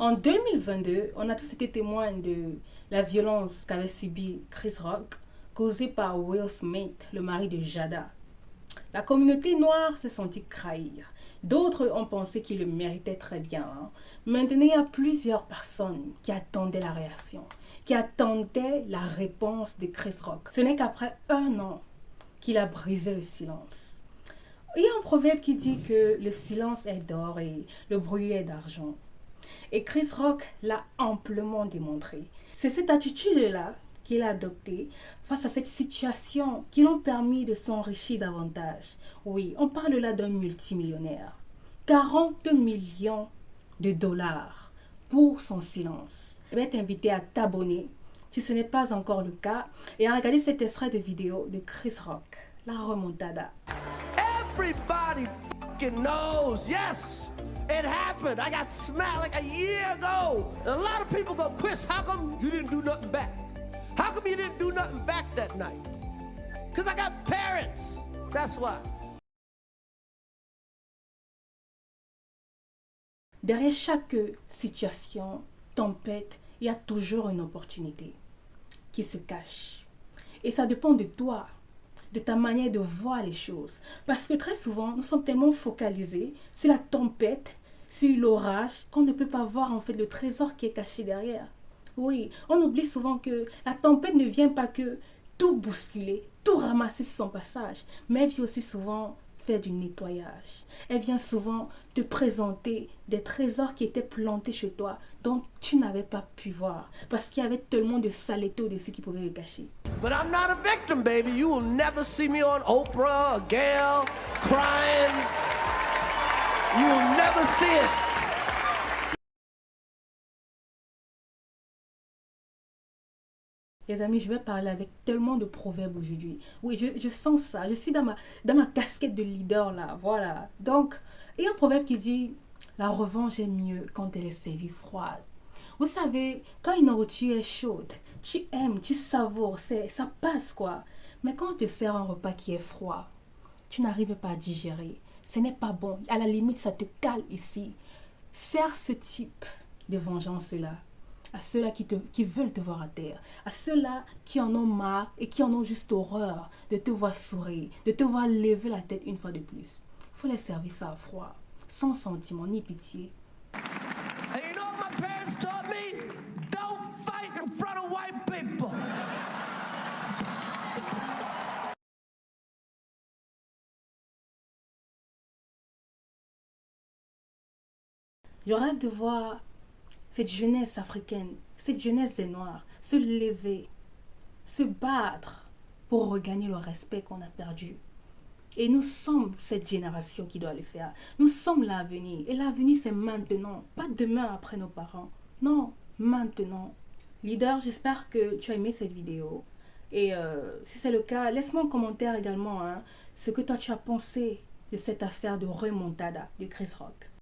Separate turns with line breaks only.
En 2022, on a tous été témoins de la violence qu'avait subie Chris Rock, causée par Will Smith, le mari de Jada. La communauté noire s'est sentie trahir. D'autres ont pensé qu'il le méritait très bien. Maintenant, il y a plusieurs personnes qui attendaient la réaction, qui attendaient la réponse de Chris Rock. Ce n'est qu'après un an qu'il a brisé le silence. Il y a un proverbe qui dit que le silence est d'or et le bruit est d'argent. Et Chris Rock l'a amplement démontré. C'est cette attitude-là qu'il a adoptée face à cette situation qui l'ont permis de s'enrichir davantage. Oui, on parle là d'un multimillionnaire. 40 millions de dollars pour son silence. Je vais t'inviter à t'abonner si ce n'est pas encore le cas et à regarder cet extrait de vidéo de Chris Rock, la remontada.
Everybody fucking knows, yes, it happened. I got smacked like a year ago. And a lot of people go, Chris, how come you didn't do nothing back? How come you didn't do nothing back that night? Because I got parents. That's why.
Derrière chaque situation, tempête, il y a toujours une opportunité qui se cache. Et ça dépend de toi, de ta manière de voir les choses. Parce que très souvent, nous sommes tellement focalisés sur la tempête, sur l'orage, qu'on ne peut pas voir en fait le trésor qui est caché derrière. Oui, on oublie souvent que la tempête ne vient pas que tout bousculer, tout ramasser sur son passage, mais elle vient aussi souvent faire du nettoyage. Elle vient souvent te présenter des trésors qui étaient plantés chez toi, dont tu n'avais pas pu voir, parce qu'il y avait tellement de saleté au-dessus qui pouvaient le cacher.
But I'm not a victim, baby. You will never see me on Oprah or Gayle crying. You will never see it.
Les amis, je vais parler avec tellement de proverbes aujourd'hui. Oui, je sens ça. Je suis dans ma casquette de leader là. Voilà. Donc, il y a un proverbe qui dit, la revanche est mieux quand elle est servie froide. Vous savez, quand une nourriture est chaude, tu aimes, tu savoures, ça passe quoi. Mais quand on te sert un repas qui est froid, tu n'arrives pas à digérer. Ce n'est pas bon. À la limite, ça te cale ici. Sers ce type de vengeance-là à ceux-là qui veulent te voir à terre, à ceux-là qui en ont marre et qui en ont juste horreur de te voir sourire, de te voir lever la tête une fois de plus. Il faut les servir ça à froid, sans sentiment ni pitié.
And you know what my parents taught me? Don't fight in front of white people.
Je rêve de voir cette jeunesse africaine, cette jeunesse des Noirs, se lever, se battre pour regagner le respect qu'on a perdu. Et nous sommes cette génération qui doit le faire. Nous sommes l'avenir. Et l'avenir, c'est maintenant. Pas demain après nos parents. Non, maintenant. Leader, j'espère que tu as aimé cette vidéo. Et si c'est le cas, laisse-moi en commentaire également ce que toi tu as pensé de cette affaire de remontada de Chris Rock.